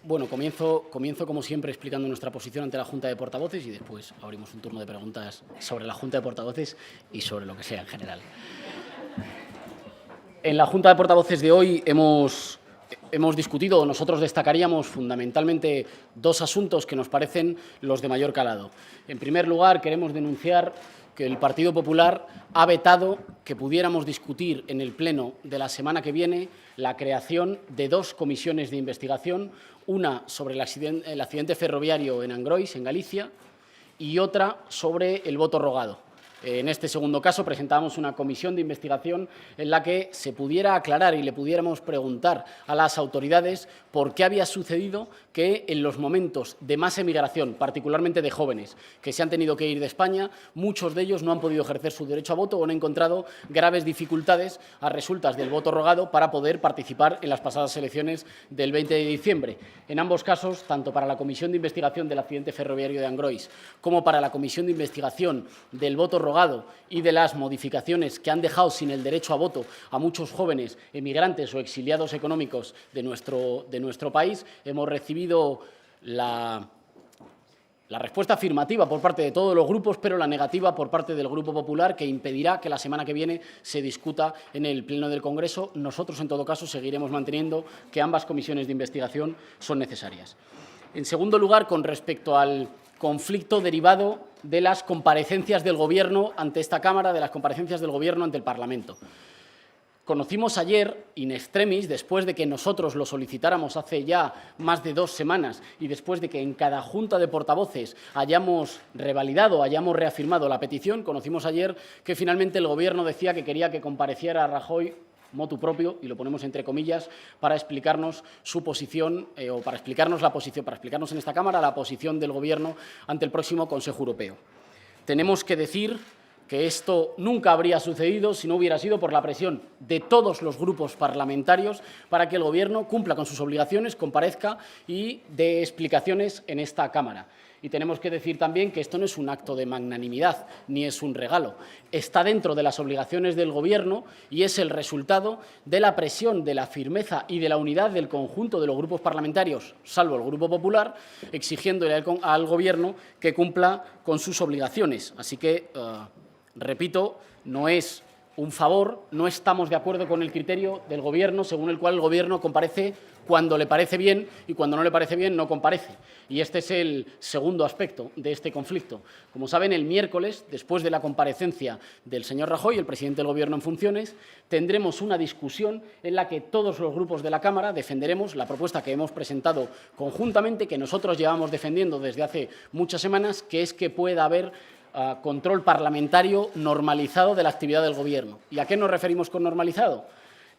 Bueno, comienzo como siempre explicando nuestra posición ante la Junta de Portavoces y después abrimos un turno de preguntas sobre la Junta de Portavoces y sobre lo que sea en general. En la Junta de Portavoces de hoy hemos discutido, o nosotros destacaríamos fundamentalmente dos asuntos que nos parecen los de mayor calado. En primer lugar, queremos denunciar que el Partido Popular ha vetado que pudiéramos discutir en el Pleno de la semana que viene la creación de dos comisiones de investigación, una sobre el accidente ferroviario en Angrois, en Galicia, y otra sobre el voto rogado. En este segundo caso presentábamos una comisión de investigación en la que se pudiera aclarar y le pudiéramos preguntar a las autoridades por qué había sucedido que en los momentos de más emigración, particularmente de jóvenes que se han tenido que ir de España, muchos de ellos no han podido ejercer su derecho a voto o han encontrado graves dificultades a resultas del voto rogado para poder participar en las pasadas elecciones del 20 de diciembre. En ambos casos, tanto para la comisión de investigación del accidente ferroviario de Angrois como para la comisión de investigación del voto rogado y de las modificaciones que han dejado sin el derecho a voto a muchos jóvenes emigrantes o exiliados económicos de nuestro país, hemos recibido la respuesta afirmativa por parte de todos los grupos, pero la negativa por parte del Grupo Popular, que impedirá que la semana que viene se discuta en el Pleno del Congreso. Nosotros, en todo caso, seguiremos manteniendo que ambas comisiones de investigación son necesarias. En segundo lugar, con respecto al conflicto derivado de las comparecencias del Gobierno ante esta Cámara, de las comparecencias del Gobierno ante el Parlamento. Conocimos ayer, in extremis, después de que nosotros lo solicitáramos hace ya más de 2 semanas y después de que en cada Junta de Portavoces hayamos revalidado, hayamos reafirmado la petición, conocimos ayer que finalmente el Gobierno decía que quería que compareciera Rajoy motu propio, y lo ponemos entre comillas, para explicarnos su posición o para explicarnos en esta Cámara la posición del Gobierno ante el próximo Consejo Europeo. Tenemos que decir que esto nunca habría sucedido si no hubiera sido por la presión de todos los grupos parlamentarios para que el Gobierno cumpla con sus obligaciones, comparezca y dé explicaciones en esta Cámara. Y tenemos que decir también que esto no es un acto de magnanimidad ni es un regalo. Está dentro de las obligaciones del Gobierno y es el resultado de la presión, de la firmeza y de la unidad del conjunto de los grupos parlamentarios, salvo el Grupo Popular, exigiéndole al Gobierno que cumpla con sus obligaciones. Así que, repito, no es un favor, no estamos de acuerdo con el criterio del Gobierno, según el cual el Gobierno comparece cuando le parece bien y cuando no le parece bien no comparece. Y este es el segundo aspecto de este conflicto. Como saben, el miércoles, después de la comparecencia del señor Rajoy, el presidente del Gobierno en funciones, tendremos una discusión en la que todos los grupos de la Cámara defenderemos la propuesta que hemos presentado conjuntamente, que nosotros llevamos defendiendo desde hace muchas semanas, que es que pueda haber control parlamentario normalizado de la actividad del Gobierno. ¿Y a qué nos referimos con normalizado?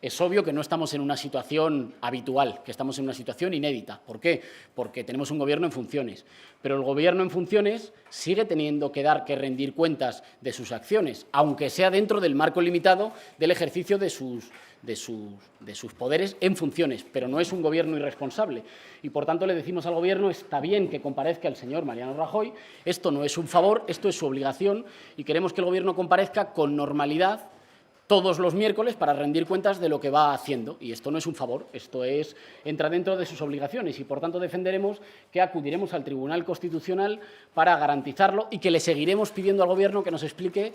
Es obvio que no estamos en una situación habitual, que estamos en una situación inédita. ¿Por qué? Porque tenemos un Gobierno en funciones. Pero el Gobierno en funciones sigue teniendo que rendir cuentas de sus acciones, aunque sea dentro del marco limitado del ejercicio de sus poderes en funciones, pero no es un Gobierno irresponsable. Y, por tanto, le decimos al Gobierno, está bien que comparezca el señor Mariano Rajoy, esto no es un favor, esto es su obligación, y queremos que el Gobierno comparezca con normalidad todos los miércoles para rendir cuentas de lo que va haciendo. Y esto no es un favor, esto entra dentro de sus obligaciones y, por tanto, defenderemos que acudiremos al Tribunal Constitucional para garantizarlo y que le seguiremos pidiendo al Gobierno que nos explique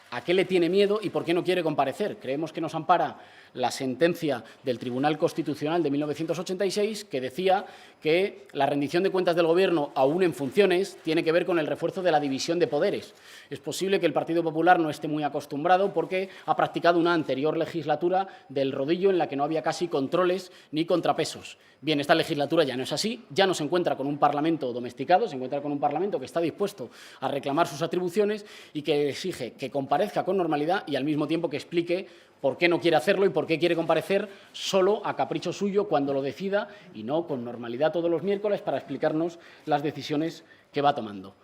a qué le tiene miedo y por qué no quiere comparecer. Creemos que nos ampara la sentencia del Tribunal Constitucional de 1986, que decía que la rendición de cuentas del Gobierno, aún en funciones, tiene que ver con el refuerzo de la división de poderes. Es posible que el Partido Popular no esté muy acostumbrado porque ha practicado una anterior legislatura del rodillo en la que no había casi controles ni contrapesos. Bien, esta legislatura ya no es así, ya no se encuentra con un Parlamento domesticado, se encuentra con un Parlamento que está dispuesto a reclamar sus atribuciones y que exige que comparezca con normalidad y, al mismo tiempo, que explique por qué no quiere hacerlo y por qué quiere comparecer solo a capricho suyo cuando lo decida y no con normalidad todos los miércoles para explicarnos las decisiones que va tomando.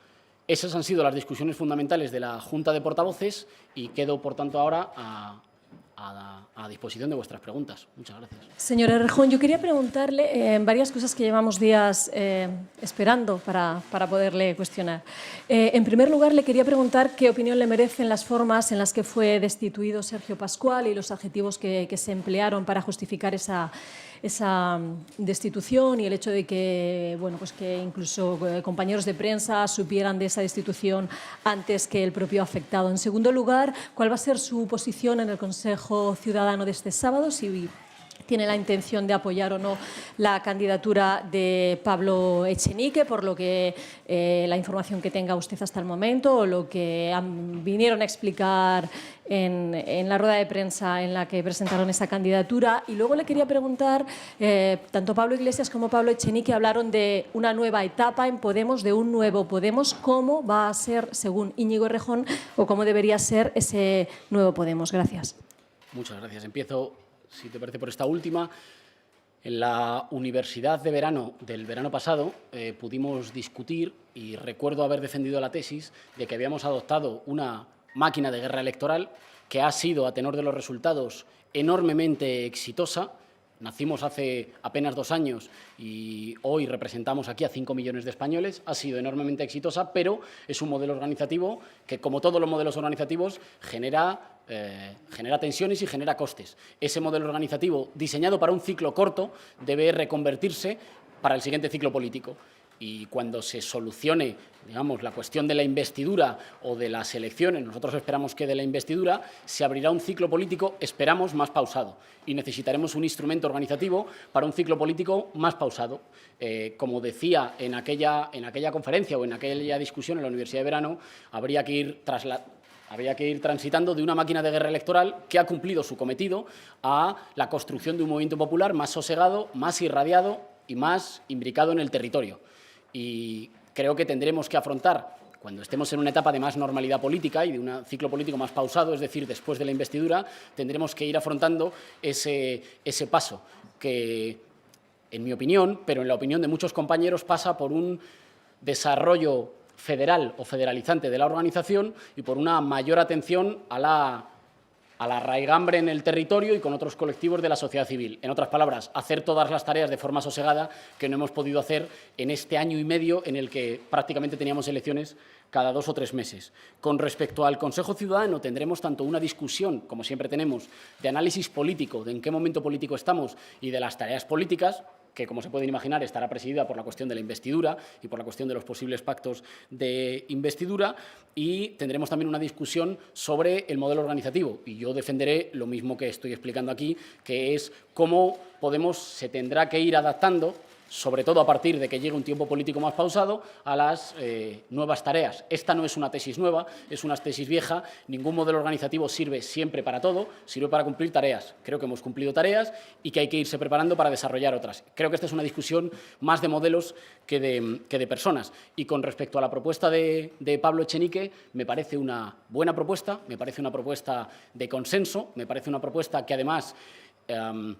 Esas han sido las discusiones fundamentales de la Junta de Portavoces y quedo, por tanto, ahora a disposición de vuestras preguntas. Muchas gracias. Señor Errejón, yo quería preguntarle varias cosas que llevamos días esperando para poderle cuestionar. En primer lugar, le quería preguntar qué opinión le merecen las formas en las que fue destituido Sergio Pascual y los adjetivos que se emplearon para justificar esa esa destitución y el hecho de que, bueno, pues que incluso compañeros de prensa supieran de esa destitución antes que el propio afectado. En segundo lugar, ¿cuál va a ser su posición en el Consejo Ciudadano de este sábado? Si tiene la intención de apoyar o no la candidatura de Pablo Echenique, por lo que la información que tenga usted hasta el momento o lo que vinieron a explicar en la rueda de prensa en la que presentaron esa candidatura. Y luego le quería preguntar, tanto Pablo Iglesias como Pablo Echenique hablaron de una nueva etapa en Podemos, de un nuevo Podemos. ¿Cómo va a ser, según Íñigo Errejón, o cómo debería ser ese nuevo Podemos? Gracias. Muchas gracias. Empiezo, si te parece, por esta última. En la universidad de verano del verano pasado pudimos discutir y recuerdo haber defendido la tesis de que habíamos adoptado una máquina de guerra electoral que ha sido, a tenor de los resultados, enormemente exitosa. Nacimos hace apenas 2 años y hoy representamos aquí a 5 millones de españoles. Ha sido enormemente exitosa, pero es un modelo organizativo que, como todos los modelos organizativos, genera tensiones y genera costes. Ese modelo organizativo, diseñado para un ciclo corto, debe reconvertirse para el siguiente ciclo político. Y cuando se solucione, digamos, la cuestión de la investidura o de las elecciones, nosotros esperamos que de la investidura, se abrirá un ciclo político, esperamos, más pausado. Y necesitaremos un instrumento organizativo para un ciclo político más pausado. Como decía en aquella conferencia o en aquella discusión en la Universidad de Verano, habría que ir transitando de una máquina de guerra electoral que ha cumplido su cometido a la construcción de un movimiento popular más sosegado, más irradiado y más imbricado en el territorio. Y creo que tendremos que afrontar, cuando estemos en una etapa de más normalidad política y de un ciclo político más pausado, es decir, después de la investidura, tendremos que ir afrontando ese paso que, en mi opinión, pero en la opinión de muchos compañeros, pasa por un desarrollo federal o federalizante de la organización y por una mayor atención a la raigambre en el territorio y con otros colectivos de la sociedad civil. En otras palabras, hacer todas las tareas de forma sosegada que no hemos podido hacer en este año y medio en el que prácticamente teníamos elecciones cada 2 o 3 meses. Con respecto al Consejo Ciudadano, tendremos tanto una discusión, como siempre tenemos, de análisis político, de en qué momento político estamos y de las tareas políticas, que, como se pueden imaginar, estará presidida por la cuestión de la investidura y por la cuestión de los posibles pactos de investidura, y tendremos también una discusión sobre el modelo organizativo. Y yo defenderé lo mismo que estoy explicando aquí, que es cómo Podemos se tendrá que ir adaptando, sobre todo a partir de que llegue un tiempo político más pausado, a las nuevas tareas. Esta no es una tesis nueva, es una tesis vieja. Ningún modelo organizativo sirve siempre para todo, sirve para cumplir tareas. Creo que hemos cumplido tareas y que hay que irse preparando para desarrollar otras. Creo que esta es una discusión más de modelos que de personas. Y con respecto a la propuesta de Pablo Echenique, me parece una buena propuesta, me parece una propuesta de consenso, me parece una propuesta que además,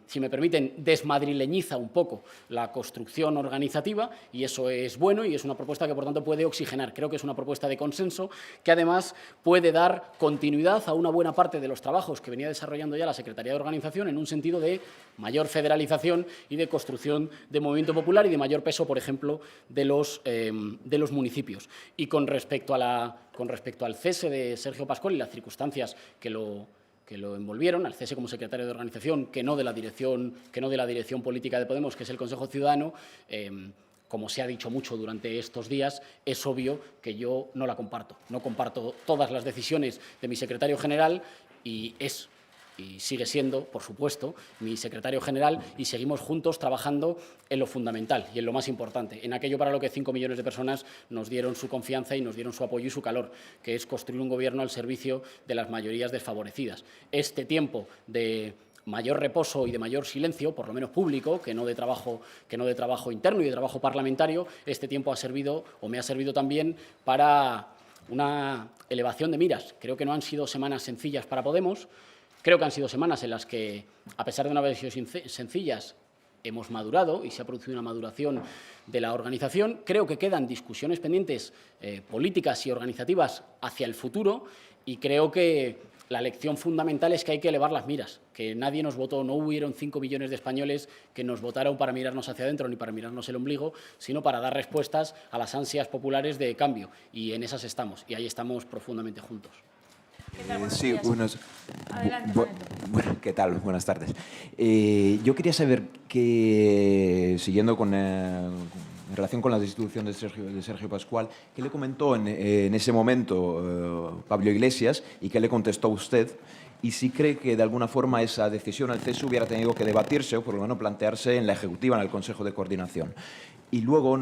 si me permiten, desmadrileñiza un poco la construcción organizativa, y eso es bueno y es una propuesta que, por tanto, puede oxigenar. Creo que es una propuesta de consenso que, además, puede dar continuidad a una buena parte de los trabajos que venía desarrollando ya la Secretaría de Organización en un sentido de mayor federalización y de construcción de movimiento popular y de mayor peso, por ejemplo, de los municipios. Y con respecto al cese de Sergio Pascual y las circunstancias que lo envolvieron, al cese como secretario de organización, que no de la dirección política de Podemos, que es el Consejo Ciudadano, como se ha dicho mucho durante estos días, es obvio que yo no la comparto. No comparto todas las decisiones de mi secretario general y sigue siendo, por supuesto, mi secretario general, y seguimos juntos trabajando en lo fundamental y en lo más importante, en aquello para lo que 5 millones de personas nos dieron su confianza y nos dieron su apoyo y su calor, que es construir un gobierno al servicio de las mayorías desfavorecidas. Este tiempo de mayor reposo y de mayor silencio, por lo menos público, que no de trabajo interno y de trabajo parlamentario, este tiempo ha servido, o me ha servido también, para una elevación de miras. Creo que no han sido semanas sencillas para Podemos. Creo que han sido semanas en las que, a pesar de no haber sido sencillas, hemos madurado y se ha producido una maduración de la organización. Creo que quedan discusiones pendientes políticas y organizativas hacia el futuro, y creo que la lección fundamental es que hay que elevar las miras, que nadie nos votó, no hubieron 5 millones de españoles que nos votaron para mirarnos hacia adentro ni para mirarnos el ombligo, sino para dar respuestas a las ansias populares de cambio, y en esas estamos, y ahí estamos profundamente juntos. Sí, buenos. Adelante, Bueno, ¿qué tal? Buenas tardes. Yo quería saber que, siguiendo en relación con la destitución de Sergio Pascual, ¿qué le comentó en ese momento Pablo Iglesias y qué le contestó usted? Y si cree que de alguna forma esa decisión al CESU hubiera tenido que debatirse o por lo menos plantearse en la Ejecutiva, en el Consejo de Coordinación. Y luego,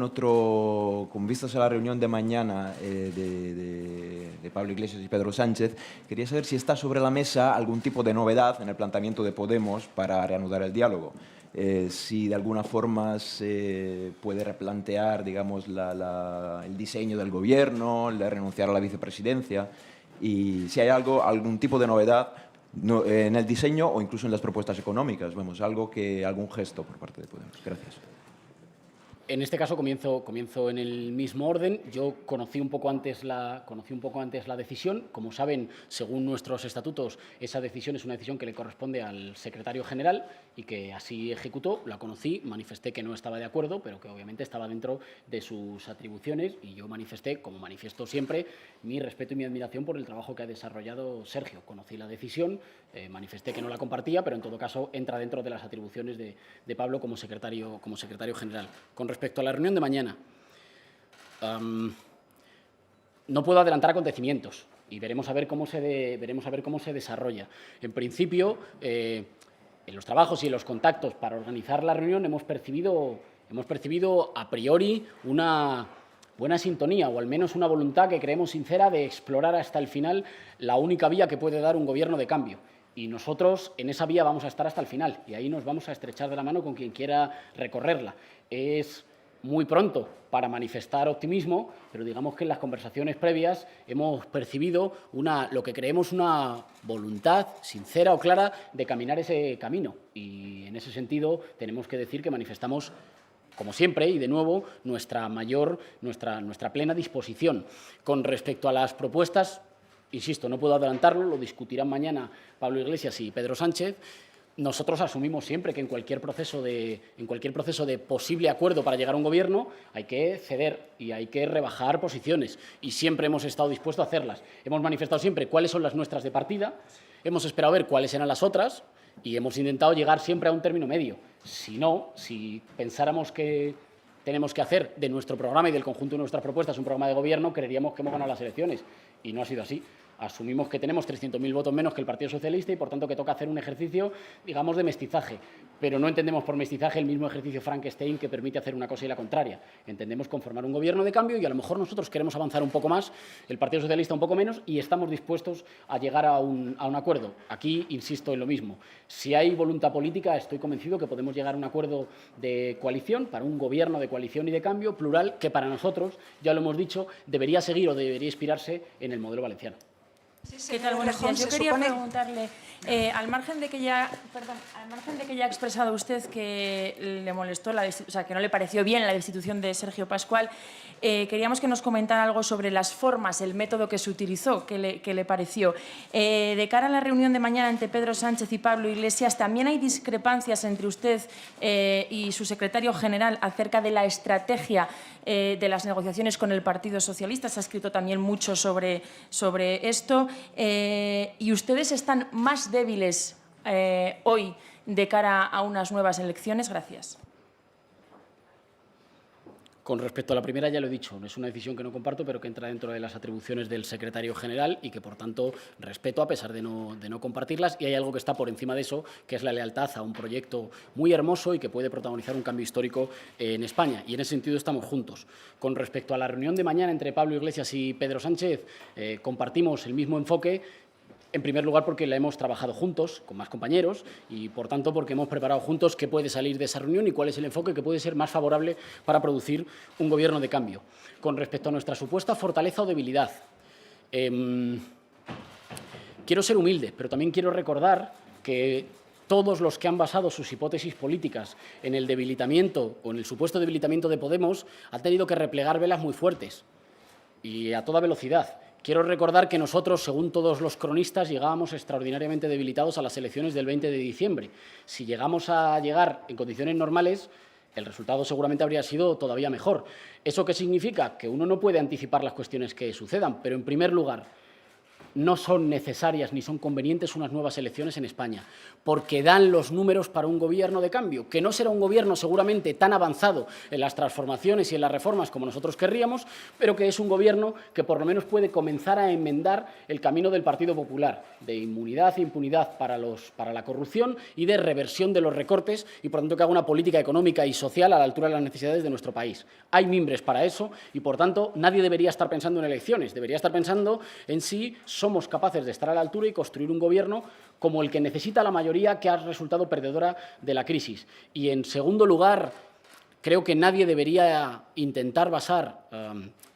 con vistas a la reunión de mañana de Pablo Iglesias y Pedro Sánchez, quería saber si está sobre la mesa algún tipo de novedad en el planteamiento de Podemos para reanudar el diálogo. Si de alguna forma se puede replantear, digamos, el diseño del gobierno, el de renunciar a la vicepresidencia, y si hay algún tipo de novedad en el diseño o incluso en las propuestas económicas, vamos, algún gesto por parte de Podemos. Gracias. En este caso comienzo en el mismo orden. Yo conocí un poco antes la decisión. Como saben, según nuestros estatutos, esa decisión es una decisión que le corresponde al secretario general y que así ejecutó. La conocí, manifesté que no estaba de acuerdo, pero que obviamente estaba dentro de sus atribuciones, y yo manifesté, como manifiesto siempre, mi respeto y mi admiración por el trabajo que ha desarrollado Sergio. Conocí la decisión, manifesté que no la compartía, pero en todo caso entra dentro de las atribuciones de Pablo como secretario general. Con respecto a la reunión de mañana, no puedo adelantar acontecimientos y veremos a ver cómo se desarrolla. En principio, en los trabajos y en los contactos para organizar la reunión hemos percibido a priori una buena sintonía, o al menos una voluntad que creemos sincera de explorar hasta el final la única vía que puede dar un gobierno de cambio. Y nosotros en esa vía vamos a estar hasta el final, y ahí nos vamos a estrechar de la mano con quien quiera recorrerla. Es muy pronto para manifestar optimismo, pero digamos que en las conversaciones previas hemos percibido lo que creemos una voluntad sincera o clara de caminar ese camino. Y en ese sentido tenemos que decir que manifestamos, como siempre, y de nuevo, nuestra plena disposición. Con respecto a las propuestas, insisto, no puedo adelantarlo, lo discutirán mañana Pablo Iglesias y Pedro Sánchez. Nosotros asumimos siempre que en cualquier proceso de posible acuerdo para llegar a un gobierno hay que ceder y hay que rebajar posiciones, y siempre hemos estado dispuestos a hacerlas. Hemos manifestado siempre cuáles son las nuestras de partida, hemos esperado a ver cuáles eran las otras y hemos intentado llegar siempre a un término medio. Si pensáramos que tenemos que hacer de nuestro programa y del conjunto de nuestras propuestas un programa de gobierno, creeríamos que hemos ganado las elecciones, y no ha sido así. Asumimos que tenemos 300.000 votos menos que el Partido Socialista y, por tanto, que toca hacer un ejercicio, digamos, de mestizaje. Pero no entendemos por mestizaje el mismo ejercicio Frankenstein que permite hacer una cosa y la contraria. Entendemos conformar un gobierno de cambio, y a lo mejor nosotros queremos avanzar un poco más, el Partido Socialista un poco menos, y estamos dispuestos a llegar a un acuerdo. Aquí insisto en lo mismo. Si hay voluntad política, estoy convencido que podemos llegar a un acuerdo de coalición, para un gobierno de coalición y de cambio plural, que para nosotros, ya lo hemos dicho, debería seguir o debería inspirarse en el modelo valenciano. ¿Qué tal? Buenos días. Yo quería preguntarle, al margen de que ya ha expresado usted que le molestó, que no le pareció bien la destitución de Sergio Pascual, queríamos que nos comentara algo sobre las formas, el método que se utilizó, que le pareció. De cara a la reunión de mañana entre Pedro Sánchez y Pablo Iglesias, ¿también hay discrepancias entre usted y su secretario general acerca de la estrategia de las negociaciones con el Partido Socialista? Se ha escrito también mucho sobre esto. ¿Y ustedes están más débiles hoy de cara a unas nuevas elecciones? Gracias. Con respecto a la primera, ya lo he dicho, es una decisión que no comparto, pero que entra dentro de las atribuciones del secretario general y que, por tanto, respeto a pesar de no compartirlas. Y hay algo que está por encima de eso, que es la lealtad a un proyecto muy hermoso y que puede protagonizar un cambio histórico en España. Y en ese sentido estamos juntos. Con respecto a la reunión de mañana entre Pablo Iglesias y Pedro Sánchez, compartimos el mismo enfoque. En primer lugar, porque la hemos trabajado juntos, con más compañeros, y, por tanto, porque hemos preparado juntos qué puede salir de esa reunión y cuál es el enfoque que puede ser más favorable para producir un gobierno de cambio. Con respecto a nuestra supuesta fortaleza o debilidad, quiero ser humilde, pero también quiero recordar que todos los que han basado sus hipótesis políticas en el debilitamiento o en el supuesto debilitamiento de Podemos han tenido que replegar velas muy fuertes y a toda velocidad. Quiero recordar que nosotros, según todos los cronistas, llegábamos extraordinariamente debilitados a las elecciones del 20 de diciembre. Si llegamos a llegar en condiciones normales, el resultado seguramente habría sido todavía mejor. ¿Eso qué significa? Que uno no puede anticipar las cuestiones que sucedan, pero, en primer lugar, no son necesarias ni son convenientes unas nuevas elecciones en España, porque dan los números para un gobierno de cambio, que no será un gobierno seguramente tan avanzado en las transformaciones y en las reformas como nosotros querríamos, pero que es un gobierno que por lo menos puede comenzar a enmendar el camino del Partido Popular, de inmunidad e impunidad para la corrupción y de reversión de los recortes y, por tanto, que haga una política económica y social a la altura de las necesidades de nuestro país. Hay mimbres para eso y, por tanto, nadie debería estar pensando en elecciones, debería estar pensando en si somos capaces de estar a la altura y construir un gobierno como el que necesita la mayoría que ha resultado perdedora de la crisis. Y, en segundo lugar, creo que nadie debería intentar basar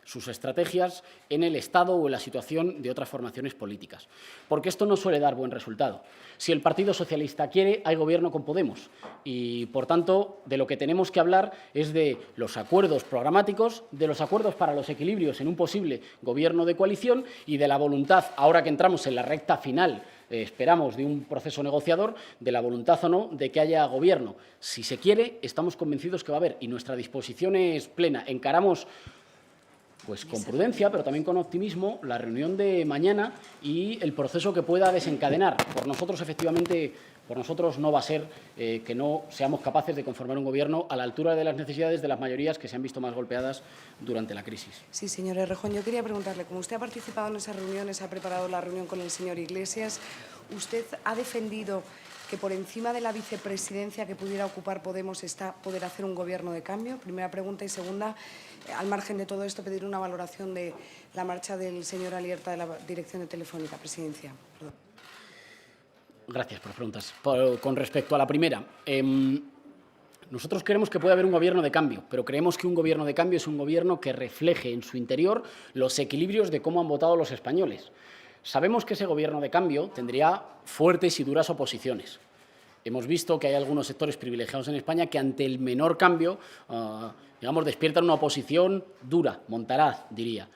sus estrategias en el estado o en la situación de otras formaciones políticas, porque esto no suele dar buen resultado. Si el Partido Socialista quiere, hay gobierno con Podemos y, por tanto, de lo que tenemos que hablar es de los acuerdos programáticos, de los acuerdos para los equilibrios en un posible gobierno de coalición y de la voluntad, ahora que entramos en la recta final, esperamos, de un proceso negociador, de la voluntad o no de que haya gobierno. Si se quiere, estamos convencidos que va a haber y nuestra disposición es plena. Encaramos pues con prudencia, pero también con optimismo, la reunión de mañana y el proceso que pueda desencadenar. Por nosotros, efectivamente, por nosotros no va a ser que no seamos capaces de conformar un gobierno a la altura de las necesidades de las mayorías que se han visto más golpeadas durante la crisis. Sí, señor Errejón, yo quería preguntarle, como usted ha participado en esas reuniones, ha preparado la reunión con el señor Iglesias, ¿usted ha defendido que por encima de la vicepresidencia que pudiera ocupar Podemos está poder hacer un gobierno de cambio? Primera pregunta. Y segunda, al margen de todo esto, pedir una valoración de la marcha del señor Alierta de la dirección de Telefónica, presidencia. Perdón. Gracias por las preguntas. Con respecto a la primera, nosotros creemos que puede haber un gobierno de cambio, pero creemos que un gobierno de cambio es un gobierno que refleje en su interior los equilibrios de cómo han votado los españoles. Sabemos que ese gobierno de cambio tendría fuertes y duras oposiciones. Hemos visto que hay algunos sectores privilegiados en España que ante el menor cambio, digamos, despiertan una oposición dura, montaraz, diría.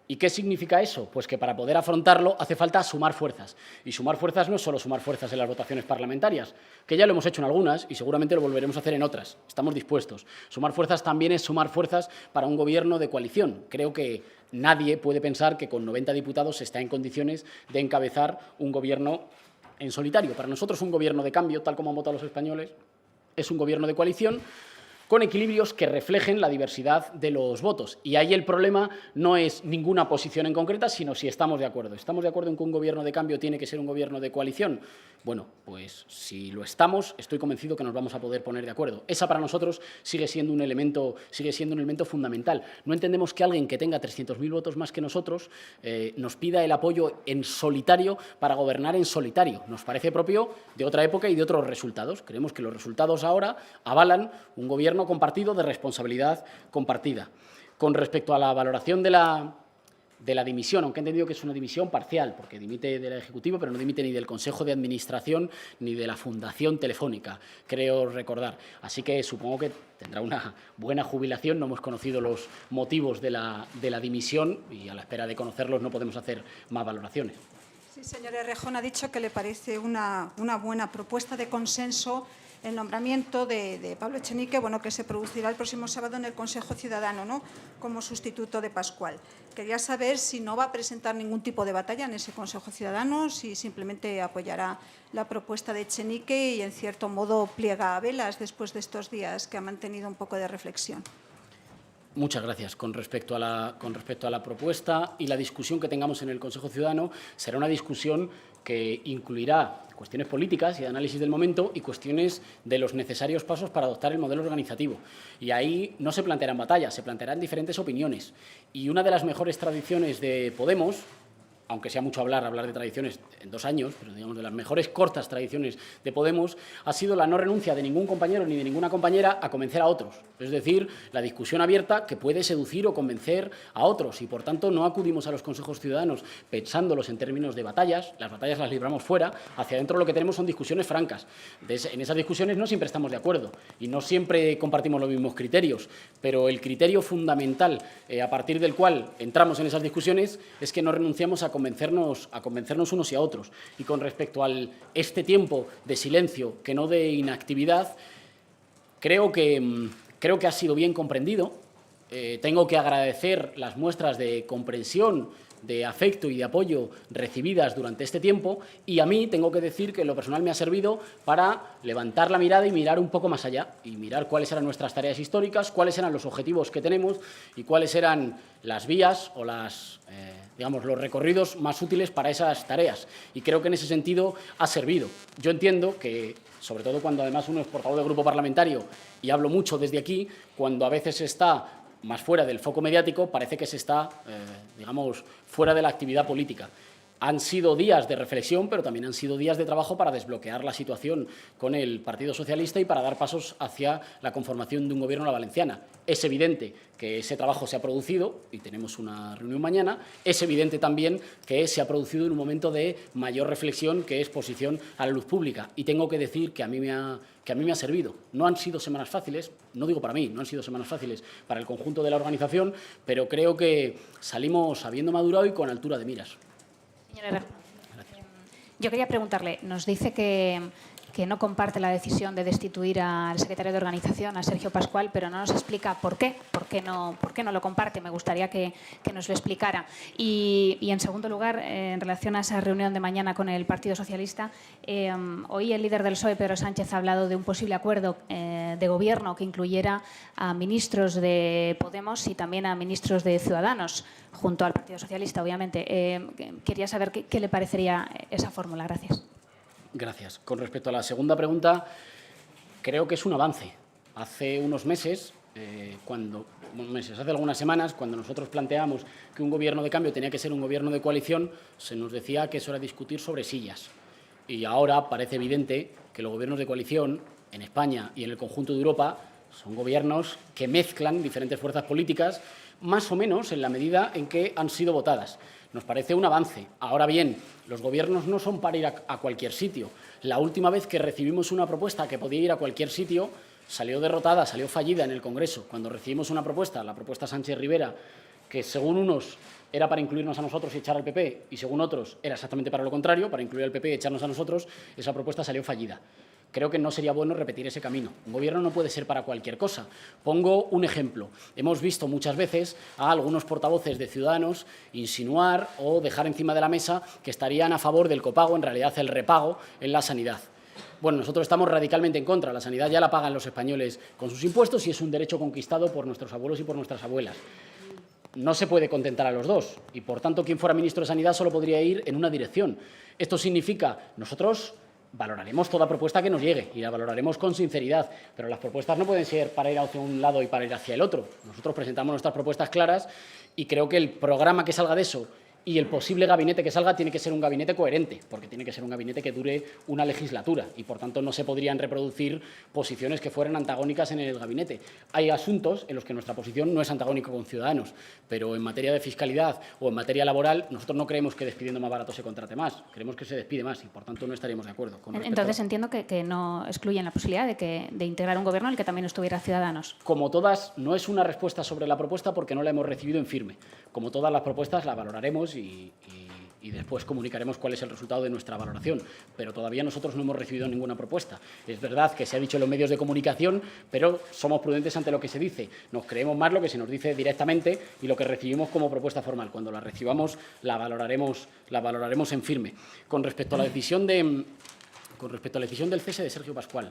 ¿Y qué significa eso? Pues que para poder afrontarlo hace falta sumar fuerzas. Y sumar fuerzas no es solo sumar fuerzas en las votaciones parlamentarias, que ya lo hemos hecho en algunas y seguramente lo volveremos a hacer en otras. Estamos dispuestos. Sumar fuerzas también es sumar fuerzas para un gobierno de coalición. Creo que nadie puede pensar que con 90 diputados se está en condiciones de encabezar un gobierno en solitario. Para nosotros un gobierno de cambio, tal como han votado los españoles, es un gobierno de coalición con equilibrios que reflejen la diversidad de los votos. Y ahí el problema no es ninguna posición en concreta, sino si estamos de acuerdo. ¿Estamos de acuerdo en que un gobierno de cambio tiene que ser un gobierno de coalición? Bueno, pues si lo estamos, estoy convencido que nos vamos a poder poner de acuerdo. Esa para nosotros sigue siendo un elemento fundamental. No entendemos que alguien que tenga 300.000 votos más que nosotros nos pida el apoyo en solitario para gobernar en solitario. Nos parece propio de otra época y de otros resultados. Creemos que los resultados ahora avalan un gobierno compartido de responsabilidad compartida. Con respecto a la valoración de la dimisión, aunque he entendido que es una dimisión parcial, porque dimite del Ejecutivo, pero no dimite ni del Consejo de Administración ni de la Fundación Telefónica, creo recordar. Así que supongo que tendrá una buena jubilación. No hemos conocido los motivos de la dimisión y a la espera de conocerlos no podemos hacer más valoraciones. Sí, señor Errejón, ha dicho que le parece una buena propuesta de consenso el nombramiento de Pablo Echenique, bueno, que se producirá el próximo sábado en el Consejo Ciudadano, ¿no?, como sustituto de Pascual. Quería saber si no va a presentar ningún tipo de batalla en ese Consejo Ciudadano, si simplemente apoyará la propuesta de Echenique y, en cierto modo, pliega a velas después de estos días que ha mantenido un poco de reflexión. Muchas gracias. Con respecto a la propuesta y la discusión que tengamos en el Consejo Ciudadano, será una discusión que incluirá cuestiones políticas y de análisis del momento y cuestiones de los necesarios pasos para adoptar el modelo organizativo. Y ahí no se plantearán batallas, se plantearán diferentes opiniones. Y una de las mejores tradiciones de Podemos, aunque sea mucho hablar de tradiciones en 2 años, pero digamos de las mejores cortas tradiciones de Podemos, ha sido la no renuncia de ningún compañero ni de ninguna compañera a convencer a otros. Es decir, la discusión abierta que puede seducir o convencer a otros y, por tanto, no acudimos a los consejos ciudadanos pensándolos en términos de batallas. Las batallas las libramos fuera. Hacia adentro lo que tenemos son discusiones francas. En esas discusiones no siempre estamos de acuerdo y no siempre compartimos los mismos criterios, pero el criterio fundamental a partir del cual entramos en esas discusiones es que no renunciamos a convencernos unos y a otros. Y con respecto a este tiempo de silencio, que no de inactividad, creo que ha sido bien comprendido. Tengo que agradecer las muestras de comprensión de afecto y de apoyo recibidas durante este tiempo, y a mí tengo que decir que en lo personal me ha servido para levantar la mirada y mirar un poco más allá, y mirar cuáles eran nuestras tareas históricas, cuáles eran los objetivos que tenemos y cuáles eran las vías o digamos, los recorridos más útiles para esas tareas. Y creo que en ese sentido ha servido. Yo entiendo que, sobre todo cuando además uno es portavoz de grupo parlamentario, y hablo mucho desde aquí, cuando a veces está más fuera del foco mediático, parece que se está, digamos, fuera de la actividad política. Han sido días de reflexión, pero también han sido días de trabajo para desbloquear la situación con el Partido Socialista y para dar pasos hacia la conformación de un gobierno a la valenciana. Es evidente que ese trabajo se ha producido, y tenemos una reunión mañana. Es evidente también que se ha producido en un momento de mayor reflexión, que es exposición a la luz pública. Y tengo que decir que a mí me ha servido. No han sido semanas fáciles, no digo para mí, no han sido semanas fáciles para el conjunto de la organización, pero creo que salimos habiendo madurado y con altura de miras. Señora Errejón, yo quería preguntarle, nos dice que no comparte la decisión de destituir al secretario de organización, a Sergio Pascual, pero no nos explica por qué no lo comparte. Me gustaría que nos lo explicara. Y en segundo lugar, en relación a esa reunión de mañana con el Partido Socialista, hoy el líder del PSOE, Pedro Sánchez, ha hablado de un posible acuerdo de gobierno que incluyera a ministros de Podemos y también a ministros de Ciudadanos, junto al Partido Socialista, obviamente. Quería saber qué le parecería esa fórmula. Gracias. Gracias. Con respecto a la segunda pregunta, creo que es un avance. Hace unos meses, hace algunas semanas, cuando nosotros planteamos que un gobierno de cambio tenía que ser un gobierno de coalición, se nos decía que eso era discutir sobre sillas. Y ahora parece evidente que los gobiernos de coalición en España y en el conjunto de Europa son gobiernos que mezclan diferentes fuerzas políticas, más o menos en la medida en que han sido votadas. Nos parece un avance. Ahora bien, los gobiernos no son para ir a cualquier sitio. La última vez que recibimos una propuesta que podía ir a cualquier sitio, salió derrotada, salió fallida en el Congreso. Cuando recibimos una propuesta, la propuesta Sánchez-Rivera, que según unos era para incluirnos a nosotros y echar al PP, y según otros era exactamente para lo contrario, para incluir al PP y echarnos a nosotros, esa propuesta salió fallida. Creo que no sería bueno repetir ese camino. Un gobierno no puede ser para cualquier cosa. Pongo un ejemplo. Hemos visto muchas veces a algunos portavoces de Ciudadanos insinuar o dejar encima de la mesa que estarían a favor del copago, en realidad el repago, en la sanidad. Bueno, nosotros estamos radicalmente en contra. La sanidad ya la pagan los españoles con sus impuestos y es un derecho conquistado por nuestros abuelos y por nuestras abuelas. No se puede contentar a los dos y, por tanto, quien fuera ministro de Sanidad solo podría ir en una dirección. Esto significa, nosotros valoraremos toda propuesta que nos llegue y la valoraremos con sinceridad, pero las propuestas no pueden ser para ir hacia un lado y para ir hacia el otro. Nosotros presentamos nuestras propuestas claras y creo que el programa que salga de eso y el posible gabinete que salga tiene que ser un gabinete coherente, porque tiene que ser un gabinete que dure una legislatura y, por tanto, no se podrían reproducir posiciones que fueran antagónicas en el gabinete. Hay asuntos en los que nuestra posición no es antagónica con Ciudadanos, pero en materia de fiscalidad o en materia laboral nosotros no creemos que despidiendo más barato se contrate más, creemos que se despide más y, por tanto, no estaríamos de acuerdo. Entonces entiendo que no excluyen la posibilidad de integrar un gobierno en el que también estuviera Ciudadanos. Como todas, no es una respuesta sobre la propuesta porque no la hemos recibido en firme. Como todas las propuestas, la valoraremos y después comunicaremos cuál es el resultado de nuestra valoración. Pero todavía nosotros no hemos recibido ninguna propuesta. Es verdad que se ha dicho en los medios de comunicación, pero somos prudentes ante lo que se dice. Nos creemos más lo que se nos dice directamente y lo que recibimos como propuesta formal. Cuando la recibamos, la valoraremos en firme. Con respecto a la decisión del cese de Sergio Pascual,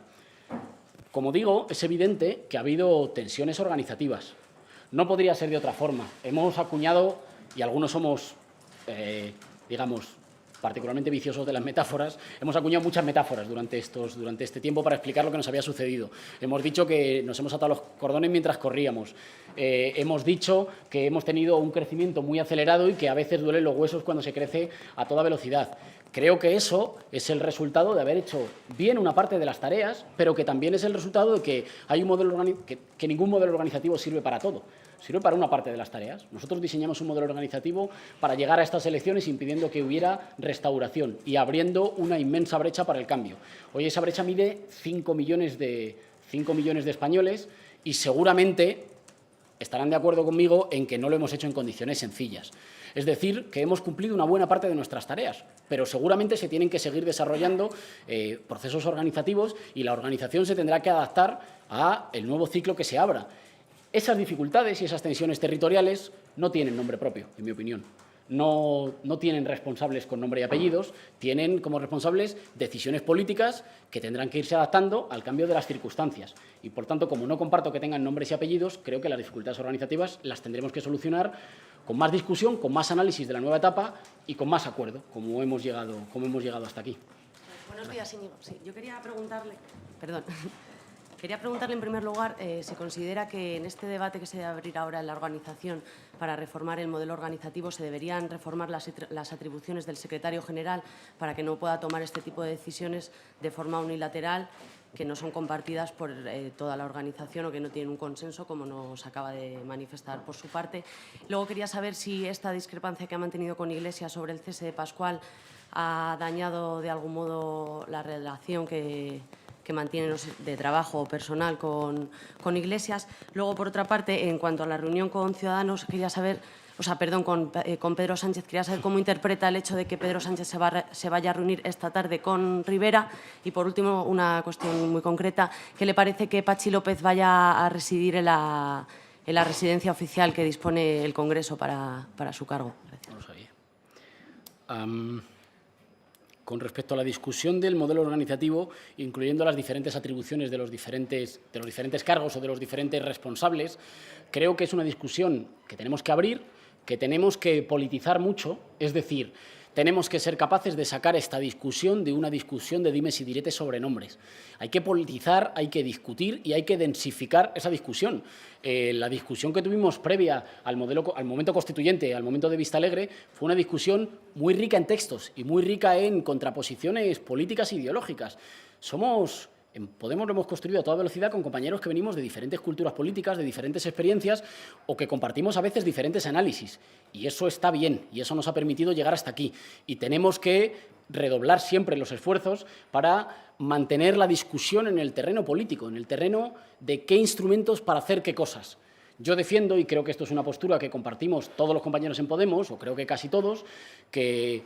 como digo, es evidente que ha habido tensiones organizativas. No podría ser de otra forma. Hemos acuñado, y algunos somos, digamos, particularmente viciosos de las metáforas, hemos acuñado muchas metáforas durante este tiempo para explicar lo que nos había sucedido. Hemos dicho que nos hemos atado los cordones mientras corríamos. Hemos dicho que hemos tenido un crecimiento muy acelerado y que a veces duelen los huesos cuando se crece a toda velocidad. Creo que eso es el resultado de haber hecho bien una parte de las tareas, pero que también es el resultado de que hay un modelo que ningún modelo organizativo sirve para todo. Sirve para una parte de las tareas. Nosotros diseñamos un modelo organizativo para llegar a estas elecciones impidiendo que hubiera restauración y abriendo una inmensa brecha para el cambio. Hoy esa brecha mide 5 millones de españoles y seguramente estarán de acuerdo conmigo en que no lo hemos hecho en condiciones sencillas. Es decir, que hemos cumplido una buena parte de nuestras tareas, pero seguramente se tienen que seguir desarrollando procesos organizativos y la organización se tendrá que adaptar al nuevo ciclo que se abra. Esas dificultades y esas tensiones territoriales no tienen nombre propio, en mi opinión. no tienen responsables con nombre y apellidos, tienen como responsables decisiones políticas que tendrán que irse adaptando al cambio de las circunstancias. Y, por tanto, como no comparto que tengan nombres y apellidos, creo que las dificultades organizativas las tendremos que solucionar con más discusión, con más análisis de la nueva etapa y con más acuerdo, como hemos llegado hasta aquí. Buenos días, Íñigo. Sí, yo quería preguntarle, quería preguntarle en primer lugar, ¿se considera que en este debate que se debe abrir ahora en la organización para reformar el modelo organizativo se deberían reformar las atribuciones del secretario general para que no pueda tomar este tipo de decisiones de forma unilateral, que no son compartidas por toda la organización o que no tienen un consenso, como nos acaba de manifestar por su parte? Luego quería saber si esta discrepancia que ha mantenido con Iglesias sobre el cese de Pascual ha dañado de algún modo la relación que mantienen de trabajo personal con Iglesias. Luego, por otra parte, en cuanto a la reunión con Ciudadanos, quería saber, con Pedro Sánchez, quería saber cómo interpreta el hecho de que Pedro Sánchez se vaya a reunir esta tarde con Rivera. Y, por último, una cuestión muy concreta, ¿qué le parece que Patxi López vaya a residir en la residencia oficial que dispone el Congreso para su cargo? No lo sabía. Con respecto a la discusión del modelo organizativo, incluyendo las diferentes atribuciones de los diferentes cargos o de los diferentes responsables, creo que es una discusión que tenemos que abrir, que tenemos que politizar mucho, es decir, tenemos que ser capaces de sacar esta discusión de una discusión de dimes y diretes sobre nombres. Hay que politizar, hay que discutir y hay que densificar esa discusión. La discusión que tuvimos previa al momento constituyente, al momento de Vistalegre, fue una discusión muy rica en textos y muy rica en contraposiciones políticas e ideológicas. En Podemos lo hemos construido a toda velocidad con compañeros que venimos de diferentes culturas políticas, de diferentes experiencias o que compartimos a veces diferentes análisis. Y eso está bien y eso nos ha permitido llegar hasta aquí. Y tenemos que redoblar siempre los esfuerzos para mantener la discusión en el terreno político, en el terreno de qué instrumentos para hacer qué cosas. Yo defiendo, y creo que esto es una postura que compartimos todos los compañeros en Podemos, o creo que casi todos, que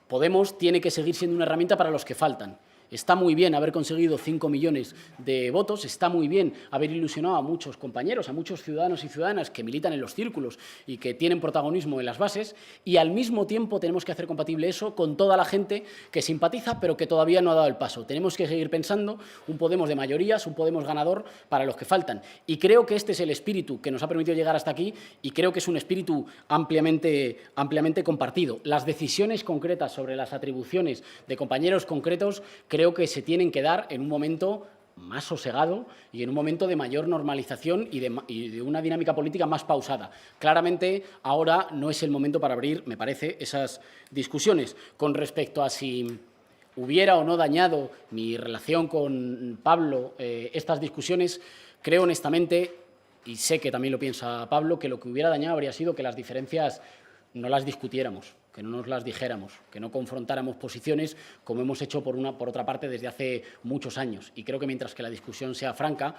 Podemos tiene que seguir siendo una herramienta para los que faltan. Está muy bien haber conseguido 5 millones de votos, está muy bien haber ilusionado a muchos compañeros, a muchos ciudadanos y ciudadanas que militan en los círculos y que tienen protagonismo en las bases, y al mismo tiempo tenemos que hacer compatible eso con toda la gente que simpatiza pero que todavía no ha dado el paso. Tenemos que seguir pensando un Podemos de mayorías, un Podemos ganador para los que faltan. Y creo que este es el espíritu que nos ha permitido llegar hasta aquí y creo que es un espíritu ampliamente compartido. Las decisiones concretas sobre las atribuciones de compañeros concretos creo que se tienen que dar en un momento más sosegado y en un momento de mayor normalización y de una dinámica política más pausada. Claramente, ahora no es el momento para abrir, me parece, esas discusiones. Con respecto a si hubiera o no dañado mi relación con Pablo estas discusiones, creo honestamente, y sé que también lo piensa Pablo, que lo que hubiera dañado habría sido que las diferencias no las discutiéramos, que no nos las dijéramos, que no confrontáramos posiciones como hemos hecho por otra parte desde hace muchos años. Y creo que mientras que la discusión sea franca,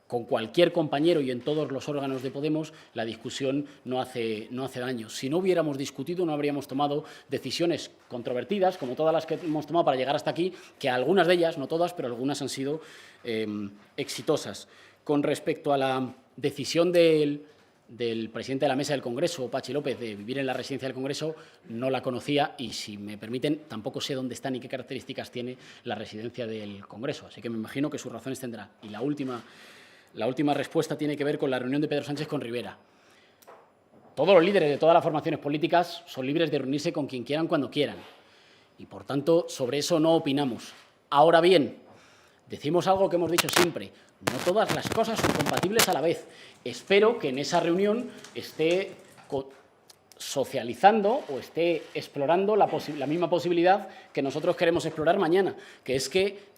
con cualquier compañero y en todos los órganos de Podemos, la discusión no hace daño. Si no hubiéramos discutido, no habríamos tomado decisiones controvertidas, como todas las que hemos tomado para llegar hasta aquí, que algunas de ellas, no todas, pero algunas han sido exitosas. Con respecto a la decisión del presidente de la Mesa del Congreso, Patxi López, de vivir en la residencia del Congreso, no la conocía y, si me permiten, tampoco sé dónde está ni qué características tiene la residencia del Congreso. Así que me imagino que sus razones tendrá. Y la última respuesta tiene que ver con la reunión de Pedro Sánchez con Rivera. Todos los líderes de todas las formaciones políticas son libres de reunirse con quien quieran cuando quieran. Y, por tanto, sobre eso no opinamos. Ahora bien, decimos algo que hemos dicho siempre: no todas las cosas son compatibles a la vez. Espero que en esa reunión esté socializando o esté explorando la misma posibilidad que nosotros queremos explorar mañana, que es que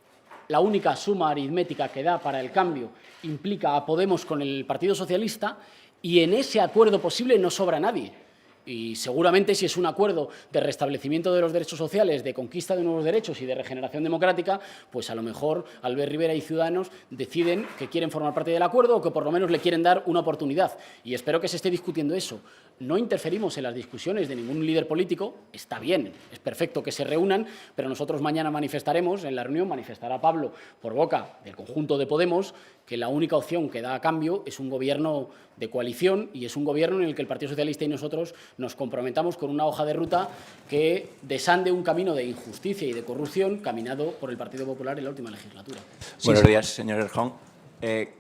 la única suma aritmética que da para el cambio implica a Podemos con el Partido Socialista, y en ese acuerdo posible no sobra nadie. Y seguramente, si es un acuerdo de restablecimiento de los derechos sociales, de conquista de nuevos derechos y de regeneración democrática, pues a lo mejor Albert Rivera y Ciudadanos deciden que quieren formar parte del acuerdo o que por lo menos le quieren dar una oportunidad. Y espero que se esté discutiendo eso. No interferimos en las discusiones de ningún líder político. Está bien, es perfecto que se reúnan, pero nosotros mañana manifestaremos, en la reunión manifestará Pablo por boca del conjunto de Podemos, que la única opción que da a cambio es un gobierno de coalición y es un gobierno en el que el Partido Socialista y nosotros nos comprometamos con una hoja de ruta que desande un camino de injusticia y de corrupción caminado por el Partido Popular en la última legislatura. Buenos días, señor Erjón.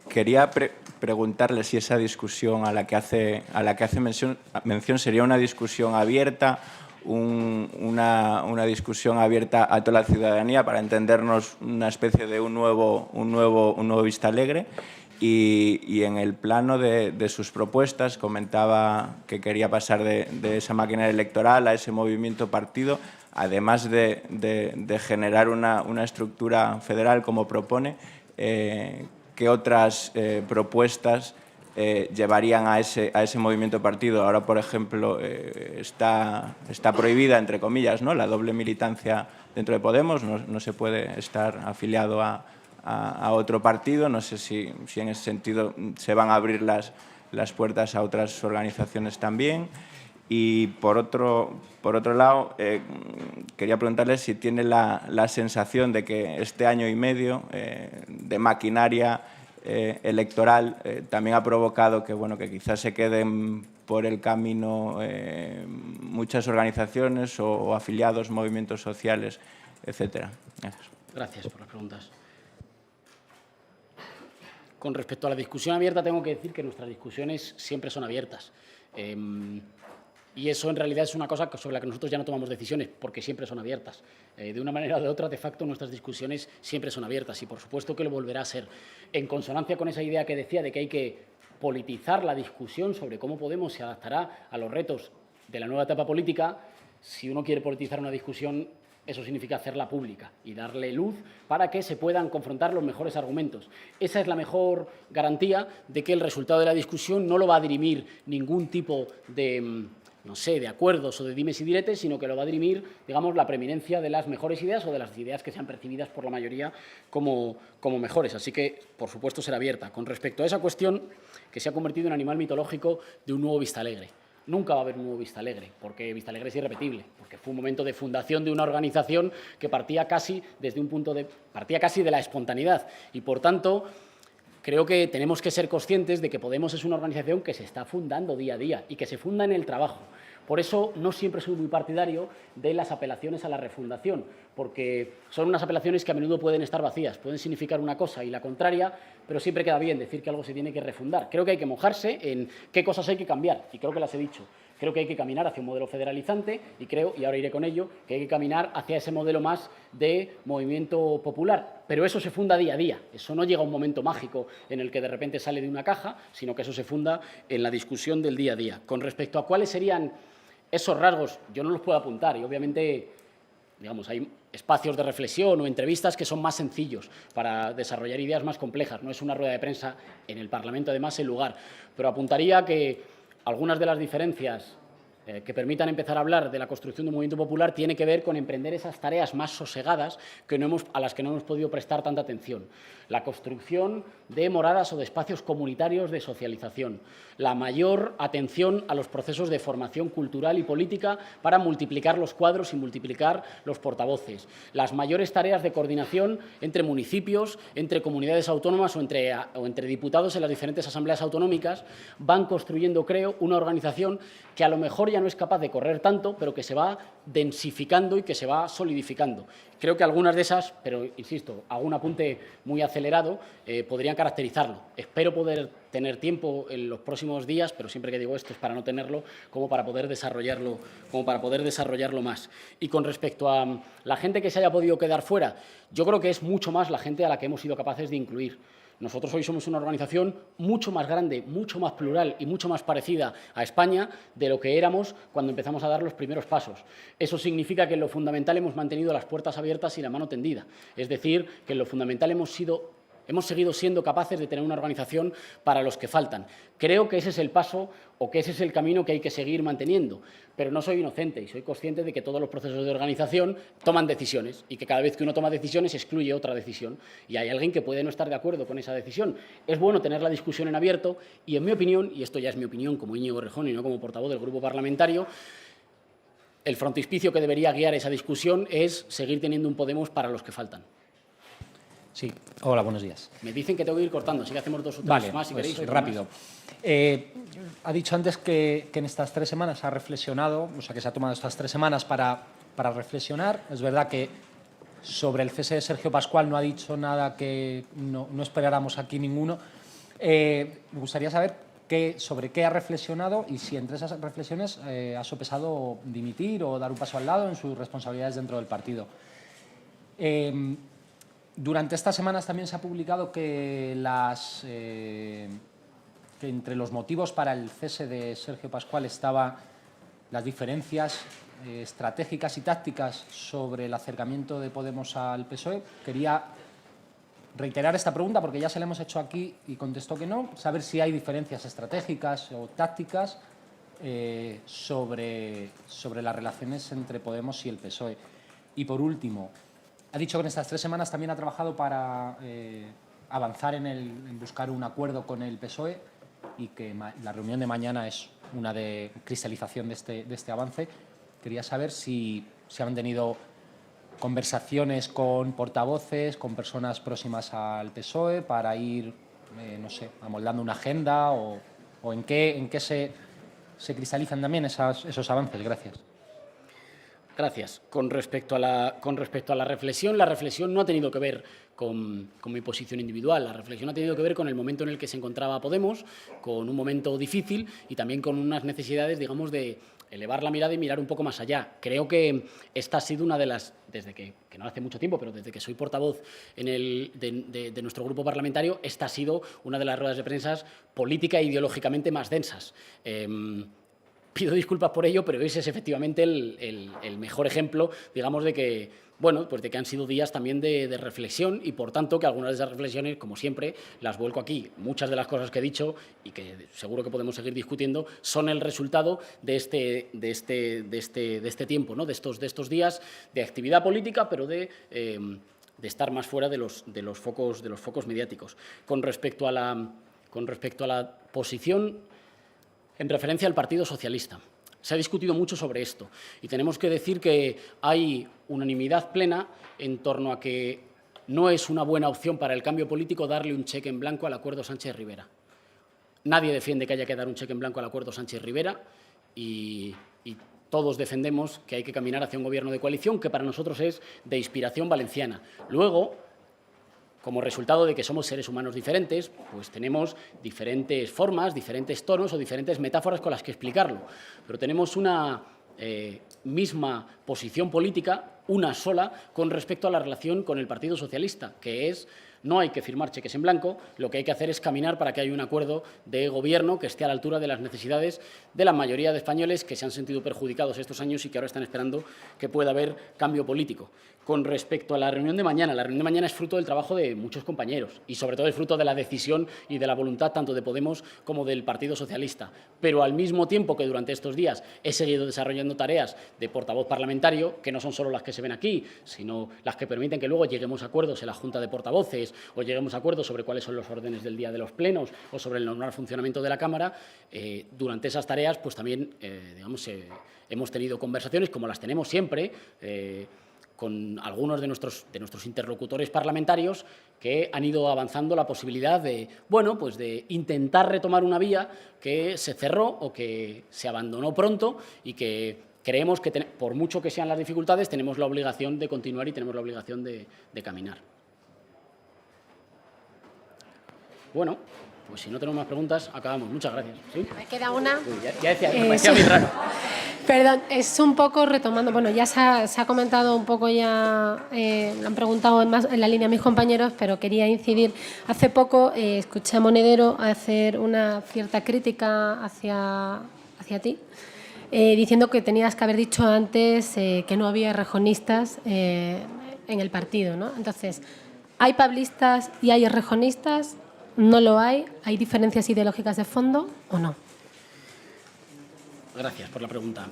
Quería preguntarle si esa discusión a la que hace mención sería una discusión abierta, una discusión abierta a toda la ciudadanía para entendernos una especie de un nuevo Vistalegre. Y en el plano de sus propuestas comentaba que quería pasar de esa maquinaria electoral a ese movimiento partido, además de generar una estructura federal como propone. ¿Qué otras propuestas llevarían a ese movimiento partido? Ahora, por ejemplo, está prohibida, entre comillas, ¿no?, la doble militancia dentro de Podemos. No se puede estar afiliado a otro partido. No sé si en ese sentido se van a abrir las puertas a otras organizaciones también. Y por otro lado, quería preguntarle si tiene la sensación de que este año y medio de maquinaria electoral también ha provocado que quizás se queden por el camino muchas organizaciones o afiliados, movimientos sociales, etcétera. Gracias. Gracias por las preguntas. Con respecto a la discusión abierta, tengo que decir que nuestras discusiones siempre son abiertas. Y eso, en realidad, es una cosa sobre la que nosotros ya no tomamos decisiones, porque siempre son abiertas. De una manera o de otra, de facto, nuestras discusiones siempre son abiertas y, por supuesto, que lo volverá a ser. En consonancia con esa idea que decía de que hay que politizar la discusión sobre cómo Podemos se adaptará a los retos de la nueva etapa política, si uno quiere politizar una discusión, eso significa hacerla pública y darle luz para que se puedan confrontar los mejores argumentos. Esa es la mejor garantía de que el resultado de la discusión no lo va a dirimir ningún tipo de acuerdos o de dimes y diretes, sino que lo va a dirimir, digamos, la preeminencia de las mejores ideas o de las ideas que sean percibidas por la mayoría como mejores. Así que, por supuesto, será abierta. Con respecto a esa cuestión, que se ha convertido en animal mitológico de un nuevo Vistalegre. Nunca va a haber un nuevo Vistalegre, porque Vistalegre es irrepetible, porque fue un momento de fundación de una organización que partía casi de la espontaneidad y, por tanto, creo que tenemos que ser conscientes de que Podemos es una organización que se está fundando día a día y que se funda en el trabajo. Por eso no siempre soy muy partidario de las apelaciones a la refundación, porque son unas apelaciones que a menudo pueden estar vacías, pueden significar una cosa y la contraria, pero siempre queda bien decir que algo se tiene que refundar. Creo que hay que mojarse en qué cosas hay que cambiar, y creo que las he dicho. Creo que hay que caminar hacia un modelo federalizante y creo, y ahora iré con ello, que hay que caminar hacia ese modelo más de movimiento popular. Pero eso se funda día a día. Eso no llega a un momento mágico en el que de repente sale de una caja, sino que eso se funda en la discusión del día a día. Con respecto a cuáles serían esos rasgos, yo no los puedo apuntar y obviamente, digamos, hay espacios de reflexión o entrevistas que son más sencillos para desarrollar ideas más complejas. No es una rueda de prensa en el Parlamento, además, el lugar. Pero apuntaría que algunas de las diferencias que permitan empezar a hablar de la construcción de un movimiento popular tiene que ver con emprender esas tareas más sosegadas a las que no hemos podido prestar tanta atención. La construcción de moradas o de espacios comunitarios de socialización, la mayor atención a los procesos de formación cultural y política para multiplicar los cuadros y multiplicar los portavoces, las mayores tareas de coordinación entre municipios, entre comunidades autónomas o entre diputados en las diferentes asambleas autonómicas, van construyendo, creo, una organización que a lo mejor ya no es capaz de correr tanto, pero que se va densificando y que se va solidificando. Creo que algunas de esas, pero insisto, hago un apunte muy acelerado, podrían caracterizarlo. Espero poder tener tiempo en los próximos días, pero siempre que digo esto es para no tenerlo, como para poder desarrollarlo más. Y con respecto a la gente que se haya podido quedar fuera, yo creo que es mucho más la gente a la que hemos sido capaces de incluir. Nosotros hoy somos una organización mucho más grande, mucho más plural y mucho más parecida a España de lo que éramos cuando empezamos a dar los primeros pasos. Eso significa que en lo fundamental hemos mantenido las puertas abiertas y la mano tendida. Es decir, que en lo fundamental hemos seguido siendo capaces de tener una organización para los que faltan. Creo que ese es el paso o que ese es el camino que hay que seguir manteniendo. Pero no soy inocente y soy consciente de que todos los procesos de organización toman decisiones y que cada vez que uno toma decisiones excluye otra decisión y hay alguien que puede no estar de acuerdo con esa decisión. Es bueno tener la discusión en abierto y, en mi opinión, y esto ya es mi opinión como Íñigo Errejón y no como portavoz del grupo parlamentario, el frontispicio que debería guiar esa discusión es seguir teniendo un Podemos para los que faltan. Sí, hola, buenos días. Me dicen que tengo que ir cortando, así que hacemos 2 o 3 Vale, más si pues queréis. rápido. Ha dicho antes que en estas 3 semanas ha reflexionado, o sea, que se ha tomado estas 3 semanas para reflexionar. Es verdad que sobre el cese de Sergio Pascual no ha dicho nada que no esperáramos aquí ninguno. Me gustaría saber sobre qué ha reflexionado y si entre esas reflexiones ha sopesado dimitir o dar un paso al lado en sus responsabilidades dentro del partido. Durante estas semanas también se ha publicado que entre los motivos para el cese de Sergio Pascual estaban las diferencias estratégicas y tácticas sobre el acercamiento de Podemos al PSOE. Quería reiterar esta pregunta porque ya se la hemos hecho aquí y contestó que no, saber si hay diferencias estratégicas o tácticas sobre las relaciones entre Podemos y el PSOE. Y por último, ha dicho que en estas 3 semanas también ha trabajado para avanzar en buscar un acuerdo con el PSOE y que la reunión de mañana es una de cristalización de este avance. Quería saber si han tenido conversaciones con portavoces, con personas próximas al PSOE para ir, no sé, amoldando una agenda o en qué se cristalizan también esos avances. Gracias. Gracias. Con respecto a la reflexión no ha tenido que ver con mi posición individual. La reflexión ha tenido que ver con el momento en el que se encontraba Podemos, con un momento difícil y también con unas necesidades, digamos, de elevar la mirada y mirar un poco más allá. Creo que esta ha sido una de las, desde que no hace mucho tiempo, pero desde que soy portavoz de nuestro grupo parlamentario, esta ha sido una de las ruedas de prensa política e ideológicamente más densas. Pido disculpas por ello, pero ese es efectivamente el mejor ejemplo, digamos, de que, bueno, pues de que han sido días también de reflexión y, por tanto, que algunas de esas reflexiones, como siempre, las vuelco aquí. Muchas de las cosas que he dicho y que seguro que podemos seguir discutiendo son el resultado de este tiempo, ¿no? de estos días de actividad política, pero de estar más fuera de los focos mediáticos. Con respecto a la posición en referencia al Partido Socialista. Se ha discutido mucho sobre esto y tenemos que decir que hay unanimidad plena en torno a que no es una buena opción para el cambio político darle un cheque en blanco al acuerdo Sánchez-Rivera. Nadie defiende que haya que dar un cheque en blanco al acuerdo Sánchez-Rivera y todos defendemos que hay que caminar hacia un gobierno de coalición que para nosotros es de inspiración valenciana. Luego, como resultado de que somos seres humanos diferentes, pues tenemos diferentes formas, diferentes tonos o diferentes metáforas con las que explicarlo. Pero tenemos una misma posición política, una sola, con respecto a la relación con el Partido Socialista, que es: no hay que firmar cheques en blanco, lo que hay que hacer es caminar para que haya un acuerdo de gobierno que esté a la altura de las necesidades de la mayoría de españoles que se han sentido perjudicados estos años y que ahora están esperando que pueda haber cambio político. Con respecto a la reunión de mañana es fruto del trabajo de muchos compañeros y sobre todo es fruto de la decisión y de la voluntad tanto de Podemos como del Partido Socialista. Pero al mismo tiempo que durante estos días he seguido desarrollando tareas de portavoz parlamentario, que no son solo las que se ven aquí, sino las que permiten que luego lleguemos a acuerdos en la Junta de Portavoces o lleguemos a acuerdos sobre cuáles son los órdenes del día de los plenos o sobre el normal funcionamiento de la Cámara, durante esas tareas pues también hemos tenido conversaciones, como las tenemos siempre, con algunos de nuestros interlocutores parlamentarios que han ido avanzando la posibilidad de, bueno, pues de intentar retomar una vía que se cerró o que se abandonó pronto y que creemos que, por mucho que sean las dificultades, tenemos la obligación de continuar y tenemos la obligación de caminar. Bueno, pues si no tenemos más preguntas, acabamos. Muchas gracias. ¿Sí? Me queda una. Ya decía, me parecía muy raro. Perdón, es un poco retomando, bueno, ya se ha comentado un poco, ya lo han preguntado más en la línea mis compañeros, pero quería incidir. Hace poco escuché a Monedero hacer una cierta crítica hacia ti, diciendo que tenías que haber dicho antes que no había errejonistas en el partido, ¿no? Entonces, ¿hay pablistas y hay errejonistas? ¿No lo hay? ¿Hay diferencias ideológicas de fondo o no? Gracias por la pregunta.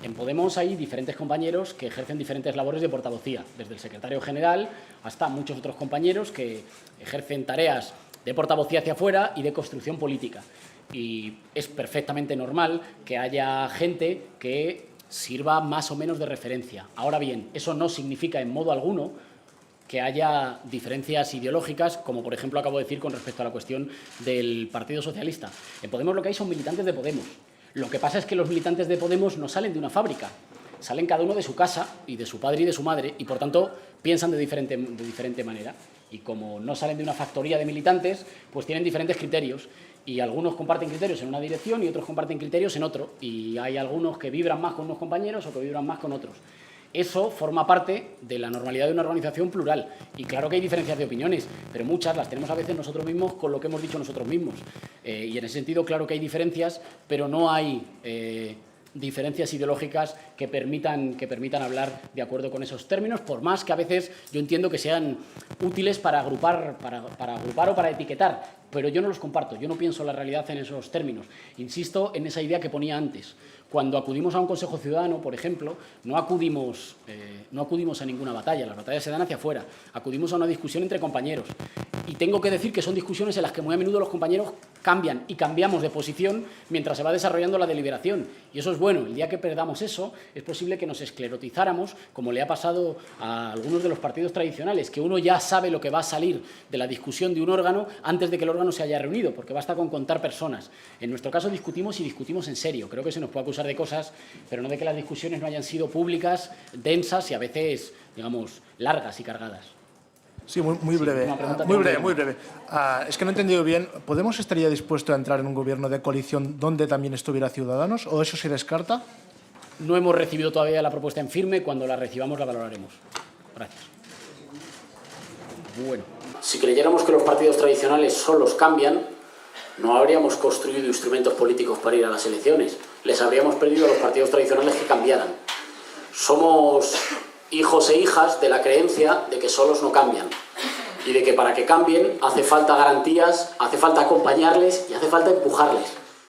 En Podemos hay diferentes compañeros que ejercen diferentes labores de portavocía, desde el secretario general hasta muchos otros compañeros que ejercen tareas de portavocía hacia afuera y de construcción política. Y es perfectamente normal que haya gente que sirva más o menos de referencia. Ahora bien, eso no significa en modo alguno que haya diferencias ideológicas, como por ejemplo acabo de decir con respecto a la cuestión del Partido Socialista. En Podemos lo que hay son militantes de Podemos. Lo que pasa es que los militantes de Podemos no salen de una fábrica, salen cada uno de su casa y de su padre y de su madre, y por tanto piensan de diferente manera. Y como no salen de una factoría de militantes, pues tienen diferentes criterios. Y algunos comparten criterios en una dirección y otros comparten criterios en otro. Y hay algunos que vibran más con unos compañeros o que vibran más con otros. Eso forma parte de la normalidad de una organización plural. Y claro que hay diferencias de opiniones, pero muchas las tenemos a veces nosotros mismos con lo que hemos dicho nosotros mismos. Y en ese sentido, claro que hay diferencias, pero no hay diferencias ideológicas que permitan hablar de acuerdo con esos términos, por más que a veces yo entiendo que sean útiles para agrupar o para etiquetar, pero yo no los comparto, yo no pienso la realidad en esos términos. Insisto en esa idea que ponía antes. Cuando acudimos a un consejo ciudadano, por ejemplo, no acudimos a ninguna batalla, las batallas se dan hacia afuera, acudimos a una discusión entre compañeros. Y tengo que decir que son discusiones en las que muy a menudo los compañeros cambian y cambiamos de posición mientras se va desarrollando la deliberación. Y eso es bueno. El día que perdamos eso, es posible que nos esclerotizáramos, como le ha pasado a algunos de los partidos tradicionales, que uno ya sabe lo que va a salir de la discusión de un órgano antes de que el órgano se haya reunido, porque basta con contar personas. En nuestro caso discutimos y discutimos en serio. Creo que se nos puede acusar de cosas, pero no de que las discusiones no hayan sido públicas, densas y a veces, digamos, largas y cargadas. Sí, muy breve. Muy breve. Es que no he entendido bien. ¿Podemos estaría dispuesto a entrar en un gobierno de coalición donde también estuviera Ciudadanos o eso se descarta? No hemos recibido todavía la propuesta en firme. Cuando la recibamos la valoraremos. Gracias. Bueno, si creyéramos que los partidos tradicionales solos cambian, no habríamos construido instrumentos políticos para ir a las elecciones. Les habríamos pedido a los partidos tradicionales que cambiaran. Somos hijos e hijas de la creencia de que solos no cambian y de que para que cambien hace falta garantías, hace falta acompañarles y hace falta empujarles.